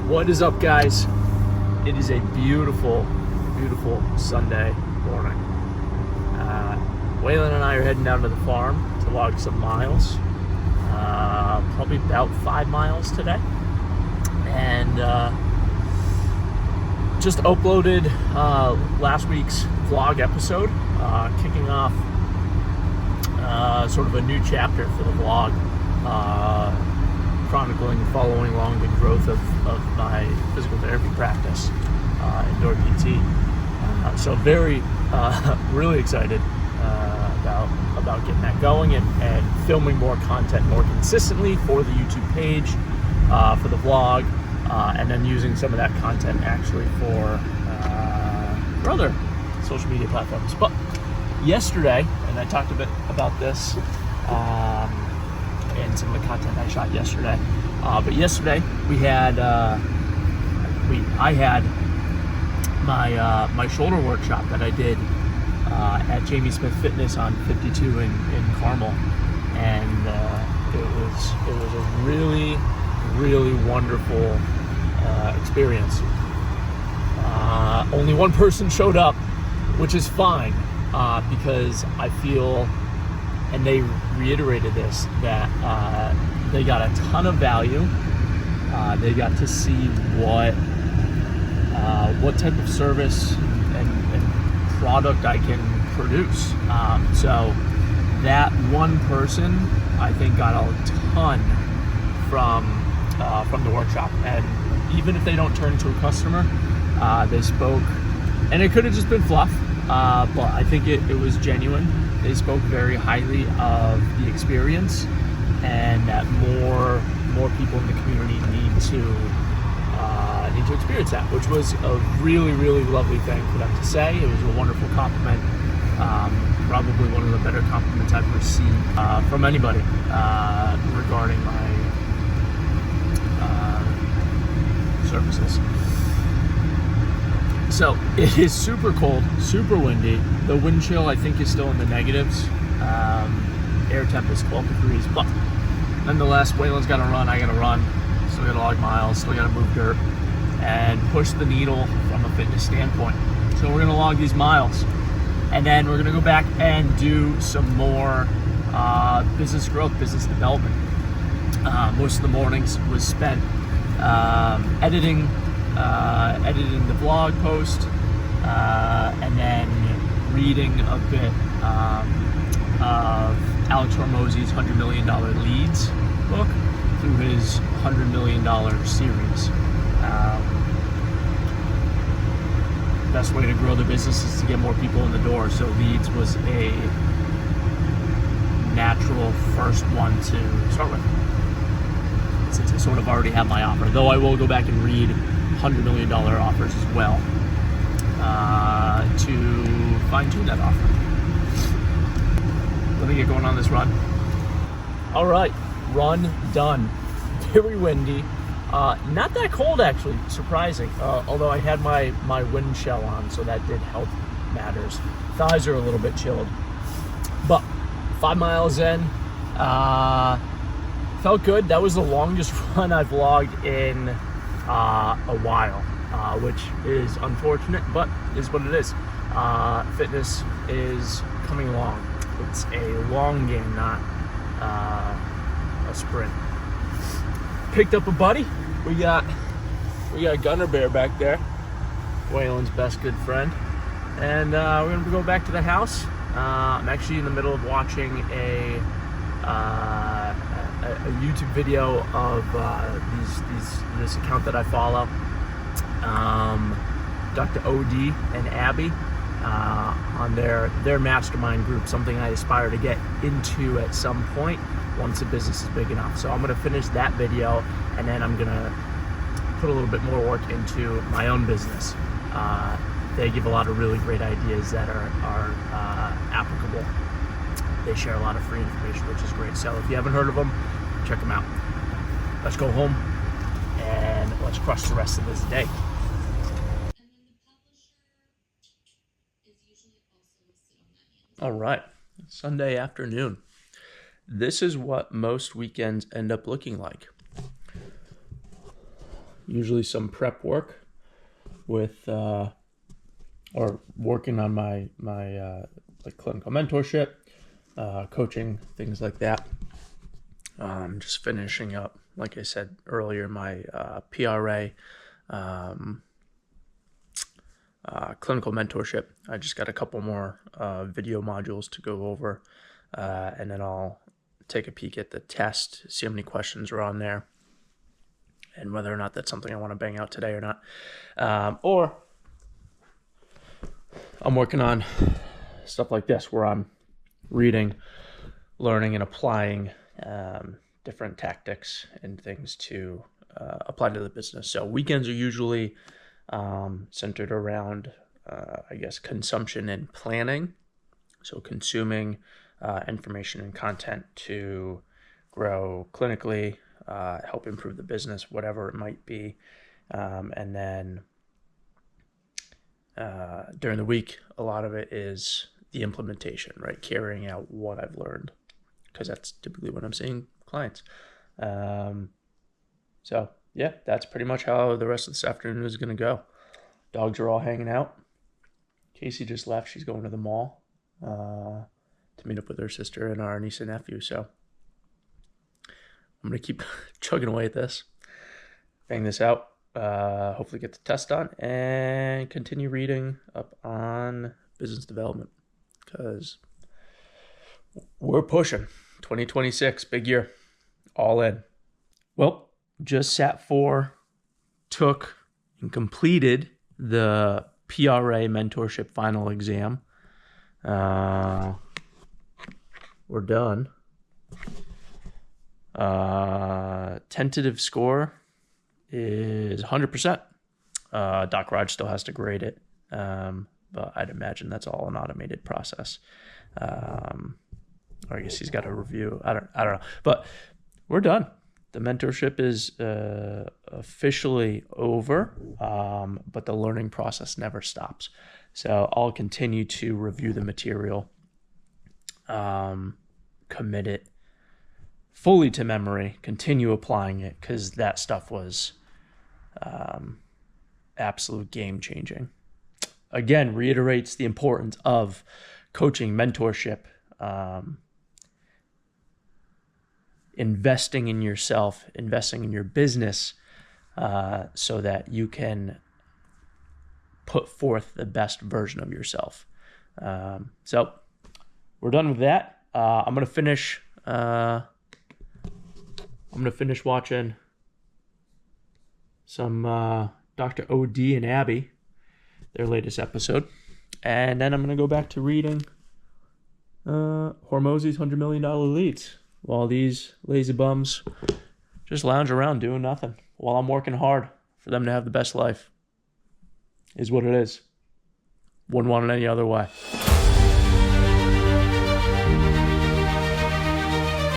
What is up, guys? It is a beautiful, beautiful Sunday morning. Waylon and I are heading down to the farm to log some miles. Probably about 5 miles today. And just uploaded last week's vlog episode, kicking off sort of a new chapter for the vlog, chronicling and following along the growth of my physical therapy practice, indoor PT. So very, really excited about getting that going and filming more content more consistently for the YouTube page, for the vlog, and then using some of that content actually for other social media platforms. But yesterday, and I talked a bit about this in some of the content I shot yesterday, but yesterday we had I had my shoulder workshop that I did at Jamie Smith Fitness on 52 in Carmel, and it was a really, really wonderful experience. Only one person showed up, which is fine, because I feel, and they reiterated this, that they got a ton of value. They got to see what type of service and product I can produce. So that one person, I think, got a ton from the workshop. And even if they don't turn into a customer, they spoke, and it could have just been fluff, but I think it was genuine. They spoke very highly of the experience, and that more people in the community need to experience that, which was a really, really lovely thing for them to say. It was a wonderful compliment, probably one of the better compliments I've received from anybody regarding my services. So it is super cold, super windy. The wind chill, I think, is still in the negatives. Air temp is 12 degrees, but nonetheless, Waylon's got to run, I got to run. Still got to log miles, still got to move dirt and push the needle from a fitness standpoint. So we're going to log these miles, and then we're going to go back and do some more business growth, business development. Most of the mornings was spent editing the blog post, and then reading a bit of Alex Hormozi's $100 Million Leads book through his $100 million series. Best way to grow the business is to get more people in the door. So Leads was a natural first one to start with, since I sort of already have my offer. Though I will go back and read $100 million offers as well, to fine-tune that offer. Let me get going on this run. All right, run done. Very windy. Not that cold, actually, surprising. Although I had my wind shell on, so that did help matters. Thighs are a little bit chilled. But 5 miles in, felt good. That was the longest run I've logged in a while, which is unfortunate, but is what it is. Fitness is coming along. It's a long game, not a sprint. Picked up a buddy. We got Gunner Bear back there, Waylon's best good friend, and we're gonna go back to the house. I'm actually in the middle of watching a YouTube video of this account that I follow, Dr. OD and Abby, on their mastermind group, something I aspire to get into at some point once the business is big enough. So I'm going to finish that video, and then I'm going to put a little bit more work into my own business. They give a lot of really great ideas that are applicable. They share a lot of free information, which is great. So if you haven't heard of them, check them out. Let's go home and let's crush the rest of this day. All right, Sunday afternoon. This is what most weekends end up looking like. usually some prep work with or working on my like clinical mentorship, coaching, things like that. Just finishing up, like I said earlier, my PRA clinical mentorship. I just got a couple more video modules to go over, and then I'll take a peek at the test, see how many questions are on there, and whether or not that's something I want to bang out today or not. Or I'm working on stuff like this where I'm reading, learning, and applying different tactics and things to apply to the business. So weekends are usually centered around, I guess, consumption and planning. So consuming information and content to grow clinically, help improve the business, whatever it might be. And then during the week, a lot of it is the implementation, right? Carrying out what I've learned, because that's typically when I'm seeing clients. So yeah, that's pretty much how the rest of this afternoon is going to go. Dogs are all hanging out. Casey just left. She's going to the mall to meet up with her sister and our niece and nephew. So I'm going to keep chugging away at this, bang this out, hopefully get the test done, and continue reading up on business development, because we're pushing 2026, big year, all in. Well, just sat for, took, and completed the PRA mentorship final exam. We're done. Tentative score is 100%. Doc Raj still has to grade it, but I'd imagine that's all an automated process. Or I guess he's got a review. I don't know, but we're done. The mentorship is officially over, but the learning process never stops. So I'll continue to review the material, commit it fully to memory, continue applying it, because that stuff was absolute game changing. Again, reiterates the importance of coaching, mentorship, investing in yourself, investing in your business, so that you can put forth the best version of yourself. So we're done with that. I'm gonna finish watching some Dr. OD and Abby, their latest episode, and then I'm gonna go back to reading Hormozi's $100 Million Leads, while these lazy bums just lounge around doing nothing while I'm working hard for them to have the best life. Is what it is. Wouldn't want it any other way.